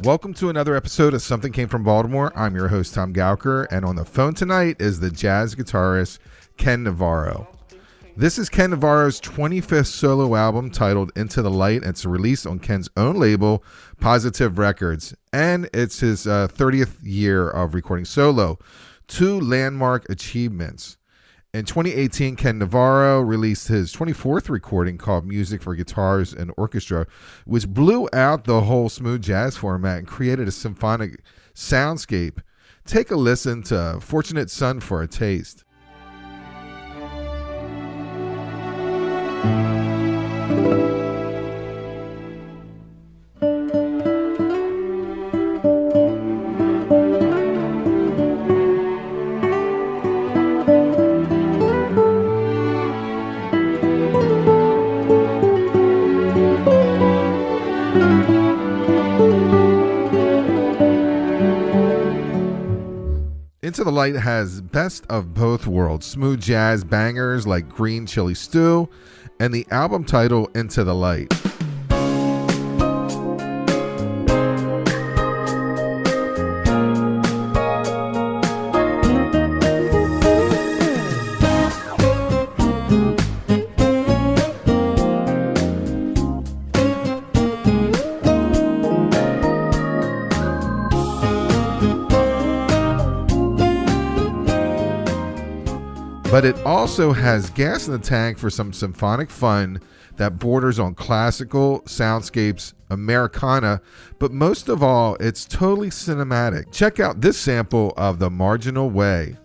Welcome to another episode of Something Came from Baltimore. I'm your host, Tom Gouker, and on the phone tonight is the jazz guitarist, Ken Navarro. This is Ken Navarro's 25th solo album titled Into the Light. It's released on Ken's own label, Positive Records, and it's his 30th year of recording solo. Two landmark achievements. In 2018, Ken Navarro released his 24th recording called Music for Guitars and Orchestra, which blew out the whole smooth jazz format and created a symphonic soundscape. Take a listen to Fortunate Son for a taste. Into the Light has best of both worlds, smooth jazz bangers like Green Chile Stew, and the album title Into the Light. But it also has gas in the tank for some symphonic fun that borders on classical, soundscapes, Americana, but most of all, it's totally cinematic. Check out this sample of The Marginal Way.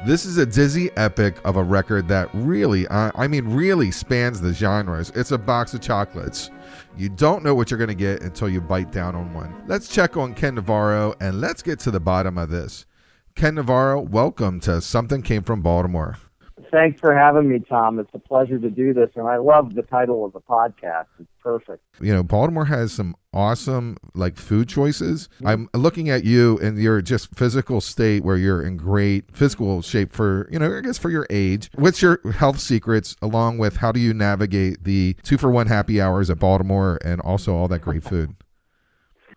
This is a dizzy epic of a record that really, really spans the genres. It's a box of chocolates. You don't know what you're going to get until you bite down on one. Let's check on Ken Navarro and let's get to the bottom of this. Ken Navarro, welcome to Something Came from Baltimore. Thanks for having me, Tom. It's a pleasure to do this, and I love the title of the podcast. It's perfect. You know, Baltimore has some awesome, food choices. Mm-hmm. I'm looking at you and your just physical state where you're in great physical shape for, I guess for your age. What's your health secrets, along with how do you navigate the 2-for-1 happy hours at Baltimore and also all that great food?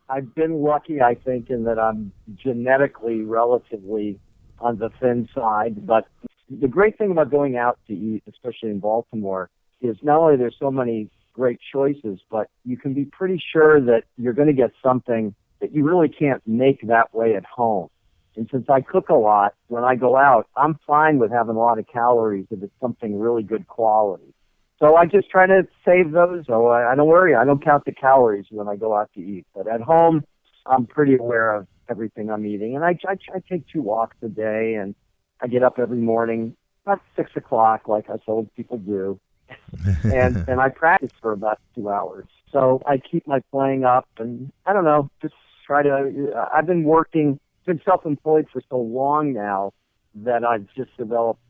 I've been lucky, I think, in that I'm genetically relatively on the thin side, but the great thing about going out to eat, especially in Baltimore, is not only there's so many great choices, but you can be pretty sure that you're going to get something that you really can't make that way at home. And since I cook a lot, when I go out, I'm fine with having a lot of calories if it's something really good quality. So I just try to save those. So I don't worry. I don't count the calories when I go out to eat. But at home, I'm pretty aware of everything I'm eating. And I take 2 walks a day, and I get up every morning about 6 o'clock, like us old people do, and I practice for about 2 hours. So I keep my playing up, and I don't know, just try to. I've been self-employed for so long now that I've just developed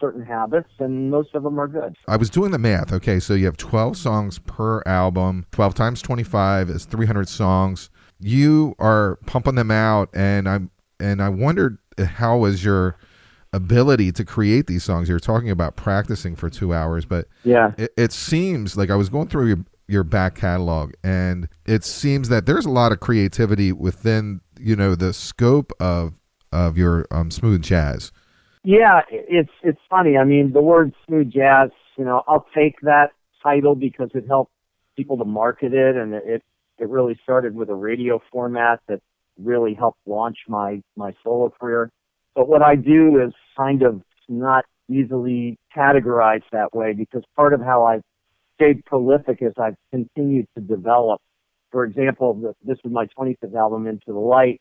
certain habits, and most of them are good. I was doing the math. Okay, so you have 12 songs per album. 12 times 25 is 300 songs. You are pumping them out, and I wondered how was your ability to create these songs. You're talking about practicing for 2 hours, but yeah, it seems like I was going through your back catalog, and it seems that there's a lot of creativity within the scope of your smooth jazz. Yeah, it's funny. I mean, the word smooth jazz, I'll take that title because it helped people to market it, and it really started with a radio format that really helped launch my solo career. But what I do is kind of not easily categorized that way, because part of how I've stayed prolific is I've continued to develop for example, this is my 25th album, Into the Light,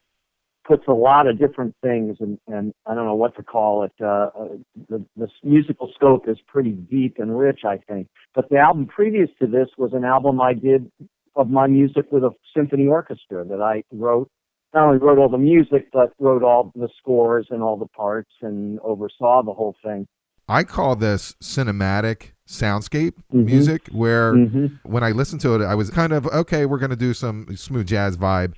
puts a lot of different things, and I don't know what to call it. The musical scope is pretty deep and rich, I think. But the album previous to this was an album I did of my music with a symphony orchestra that I wrote. Not only wrote all the music, but wrote all the scores and all the parts and oversaw the whole thing. I call this cinematic soundscape music, where when I listened to it, I was kind of, okay, we're going to do some smooth jazz vibe.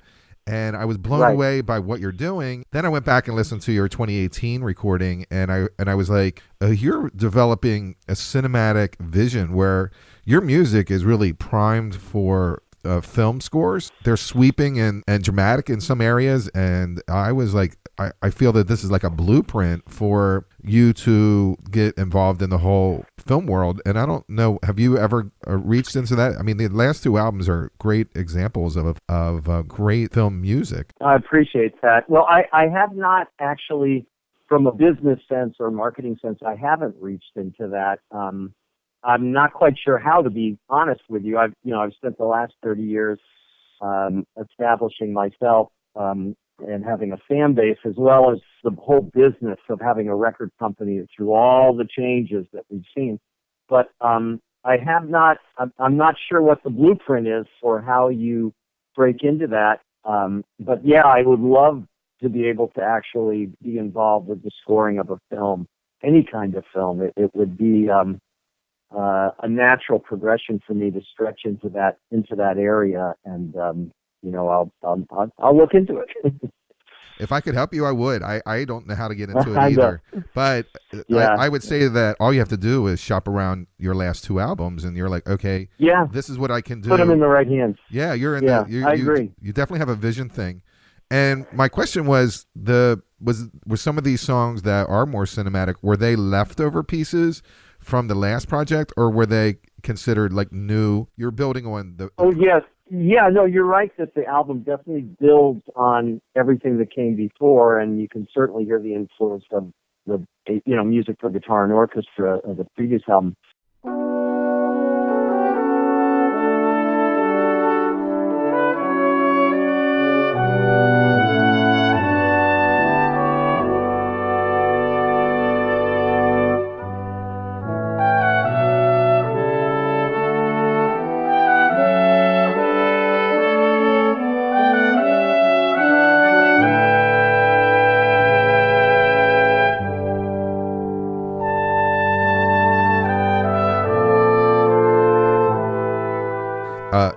And I was blown away by what you're doing. Then I went back and listened to your 2018 recording, and I was like, you're developing a cinematic vision where your music is really primed for film scores. They're sweeping and dramatic in some areas, and I was like, I feel that this is like a blueprint for you to get involved in the whole film world. And I don't know, have you ever reached into that? I mean, the last two albums are great examples of great film music. I appreciate that. Well, I have not actually, from a business sense or marketing sense, I haven't reached into that. I'm not quite sure how, to be honest with you. I've spent the last 30 years establishing myself and having a fan base, as well as the whole business of having a record company through all the changes that we've seen. But I have not. I'm not sure what the blueprint is for how you break into that. But yeah, I would love to be able to actually be involved with the scoring of a film, any kind of film. It would be a natural progression for me to stretch into that area, and I'll look into it. If I could help you, I would. I don't know how to get into it either. But yeah. I would say that all you have to do is shop around your last two albums, and you're like, okay, this is what I can do. Put them in the right hands. Yeah, you're in I agree. You definitely have a vision thing. And my question was, were some of these songs that are more cinematic, were they leftover pieces from the last project, or were they considered like new? You're building on the... Oh, yes. Yeah, no, you're right that the album definitely builds on everything that came before, and you can certainly hear the influence of the music for guitar and orchestra of the previous album.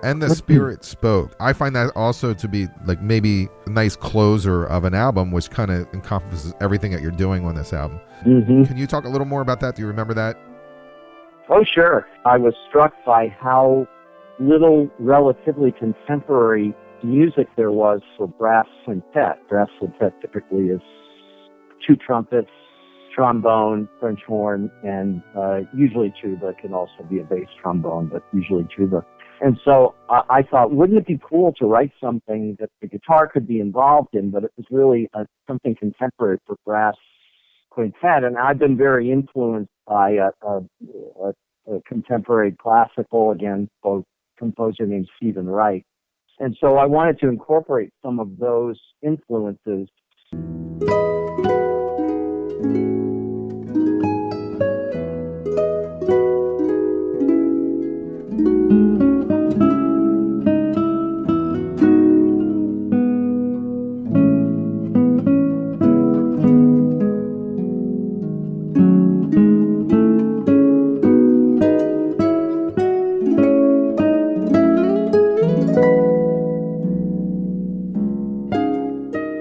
And the Spirit Spoke. I find that also to be like maybe a nice closer of an album, which kind of encompasses everything that you're doing on this album. Can you talk a little more about that? Do you remember that? Oh, sure. I was struck by how little relatively contemporary music there was for brass quintet. Brass quintet typically is two trumpets, trombone, French horn, and usually tuba. It can also be a bass trombone, but usually tuba. And so I thought, wouldn't it be cool to write something that the guitar could be involved in, but it was really something contemporary for brass quintet. And I've been very influenced by a contemporary classical, again, composer named Stephen Wright. And so I wanted to incorporate some of those influences.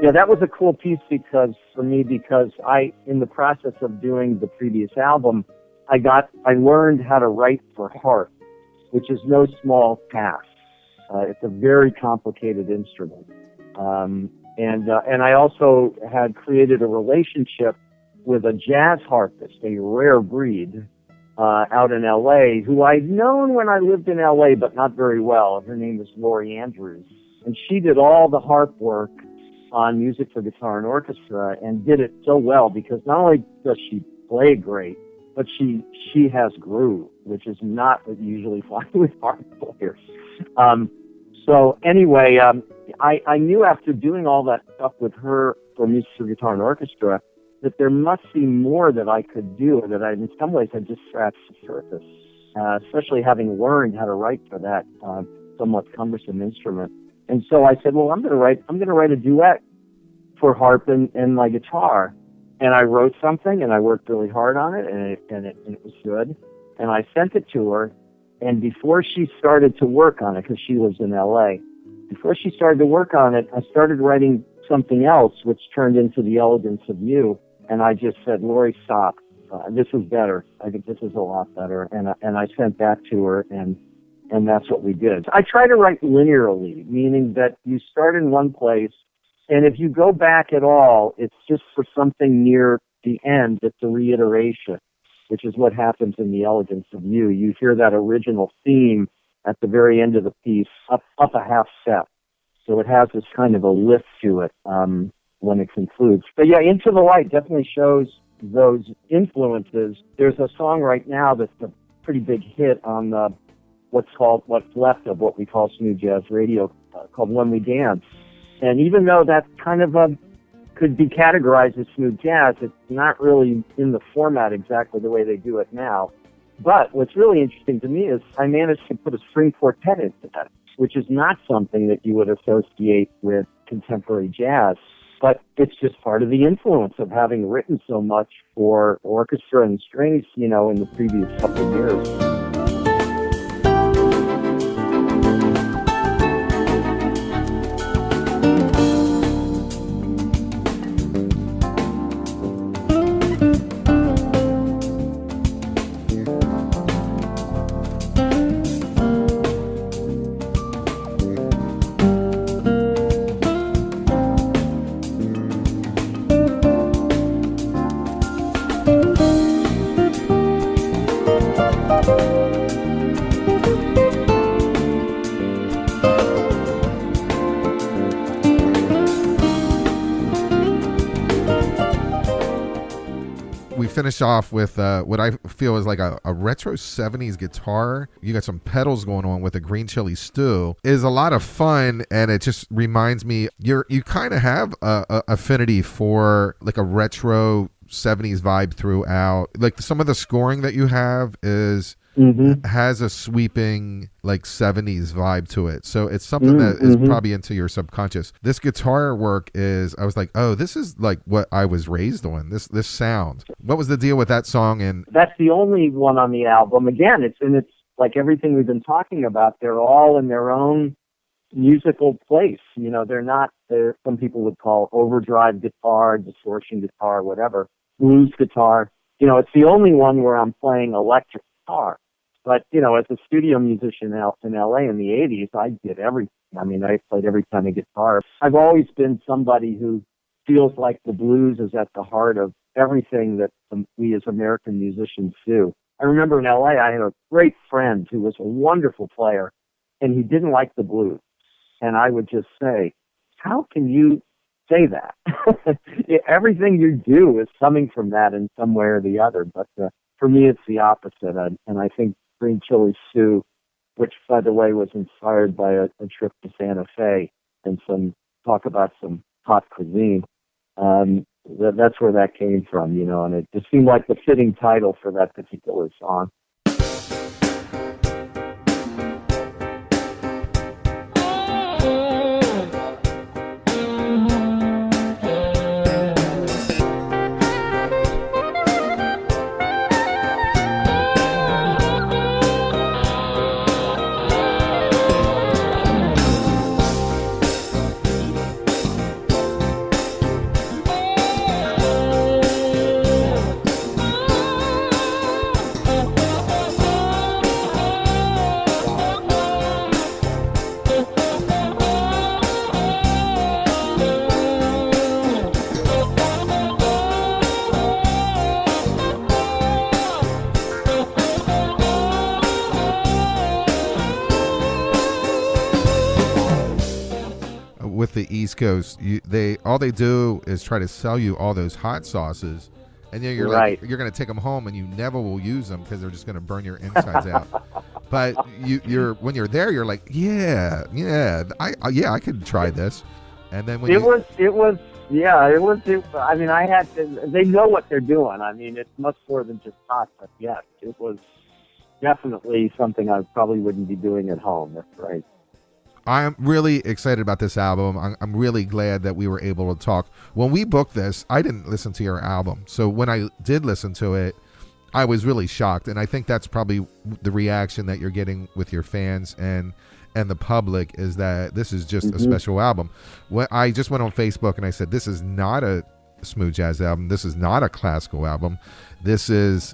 Yeah, that was a cool piece because in the process of doing the previous album, I learned how to write for harp, which is no small task. It's a very complicated instrument. And I also had created a relationship with a jazz harpist, a rare breed, out in L.A., who I'd known when I lived in L.A., but not very well. Her name was Lori Andrews. And she did all the harp work on music for guitar and orchestra, and did it so well because not only does she play great, but she has groove, which is not what you usually find with harp players. So anyway, I knew after doing all that stuff with her for Music for Guitar and Orchestra that there must be more that I could do, that in some ways I just scratched the surface, especially having learned how to write for that somewhat cumbersome instrument. And so I said, well, I'm going to write a duet for harp and my guitar. And I wrote something, and I worked really hard on it, and it was good. And I sent it to her. And before she started to work on it, because she lives in L.A., before she started to work on it, I started writing something else, which turned into The Elegance of You. And I just said, Lori, stop. This is better. I think this is a lot better. And I sent that to her, and that's what we did. I try to write linearly, meaning that you start in one place, and if you go back at all, it's just for something near the end. It's a reiteration, which is what happens in The Elegance of You. You hear that original theme at the very end of the piece, up a half step. So it has this kind of a lift to it when it concludes. But yeah, Into the Light definitely shows those influences. There's a song right now that's a pretty big hit on what's left of what we call smooth jazz radio, called When We Dance. And even though that kind of could be categorized as smooth jazz, it's not really in the format exactly the way they do it now. But what's really interesting to me is I managed to put a string quartet into that, which is not something that you would associate with contemporary jazz. But it's just part of the influence of having written so much for orchestra and strings, in the previous couple of years. Finish off with what I feel is like a retro 70s guitar. You got some pedals going on with a green chili stew. It is a lot of fun, and it just reminds me you kind of have a affinity for like a retro 70s vibe throughout. Like some of the scoring that you have is has a sweeping like 70s vibe to it. So it's something that is probably into your subconscious. This guitar work I was like, oh, this is like what I was raised on, this sound. What was the deal with that song? And that's the only one on the album. Again, it's like everything we've been talking about. They're all in their own musical place. They're some people would call overdrive guitar, distortion guitar, whatever, blues guitar. It's the only one where I'm playing electric guitar. But, as a studio musician out in L.A. in the 80s, I did everything. I mean, I played every kind of guitar. I've always been somebody who feels like the blues is at the heart of everything that we as American musicians do. I remember in L.A. I had a great friend who was a wonderful player, and he didn't like the blues. And I would just say, how can you say that? Everything you do is coming from that in some way or the other. But for me, it's the opposite. And I think Green Chili Stew, which, by the way, was inspired by a trip to Santa Fe and some talk about some hot cuisine. That's where that came from, and it just seemed like the fitting title for that particular song. With the East Coast, all they do is try to sell you all those hot sauces, and you're right. Like, you're going to take them home, and you never will use them because they're just going to burn your insides out. But you're when you're there, you're like, yeah, I could try this. And then when it was. I mean, I had to. They know what they're doing. I mean, it's much more than just talk. But yes, it was definitely something I probably wouldn't be doing at home. That's right. I'm really excited about this album. I'm really glad that we were able to talk. When we booked this, I didn't listen to your album. So when I did listen to it, I was really shocked. And I think that's probably the reaction that you're getting with your fans and the public, is that this is just a special album. When I just went on Facebook and I said, this is not a smooth jazz album. This is not a classical album. This is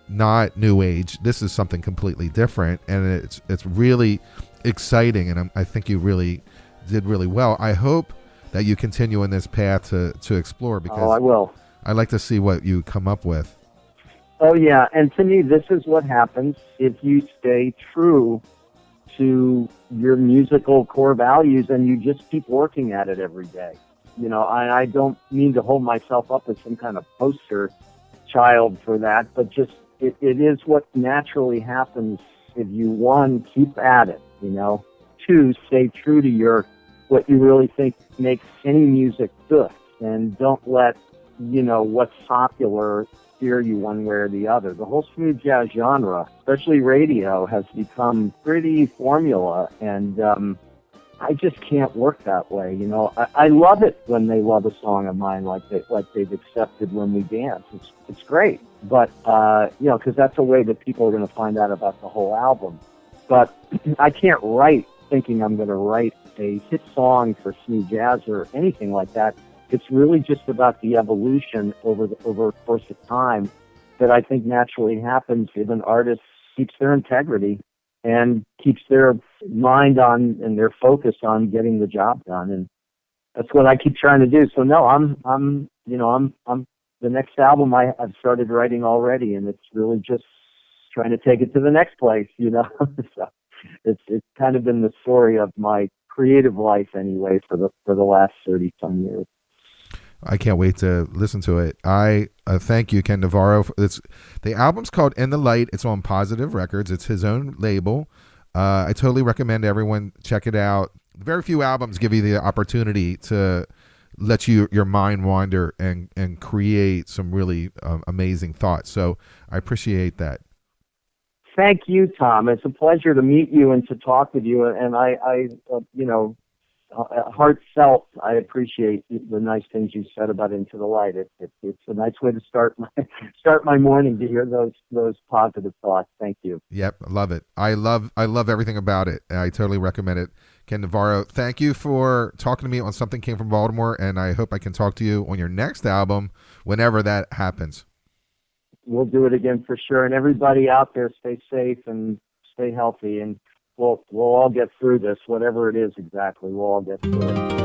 not new age. This is something completely different. And it's really exciting, and I think you really did really well. I hope that you continue in this path to explore, because I will. I'd like to see what you come up with. Oh yeah, and to me, this is what happens if you stay true to your musical core values and you just keep working at it every day. You know, I don't mean to hold myself up as some kind of poster child for that, but just it is what naturally happens if you, one, keep at it, you know, two, stay true to what you really think makes any music good, and don't let, you know, what's popular steer you one way or the other. The whole smooth jazz genre, especially radio, has become pretty formula, and I just can't work that way. You know, I love it when they love a song of mine like they've accepted When We Dance. It's great, but you know, because that's a way that people are going to find out about the whole album. But I can't write thinking I'm going to write a hit song for smooth jazz or anything like that. It's really just about the evolution over a course of time that I think naturally happens if an artist keeps their integrity and keeps their mind on and their focus on getting the job done. And that's what I keep trying to do. So no, I'm the next album I've started writing already, and it's really just trying to take it to the next place, you know. So it's kind of been the story of my creative life anyway for the last 30-some years. I can't wait to listen to it. I thank you, Ken Navarro. The album's called In the Light. It's on Positive Records. It's his own label. I totally recommend everyone check it out. Very few albums give you the opportunity to let your mind wander and create some really amazing thoughts. So I appreciate that. Thank you, Tom. It's a pleasure to meet you and to talk with you. And I you know, heartfelt, I appreciate the nice things you said about Into the Light. It's a nice way to start my morning, to hear those positive thoughts. Thank you. Yep, I love it. I love everything about it. I totally recommend it. Ken Navarro, thank you for talking to me on Something Came from Baltimore, and I hope I can talk to you on your next album whenever that happens. We'll do it again for sure. And everybody out there, stay safe and stay healthy, and we'll all get through this, whatever it is exactly. We'll all get through it.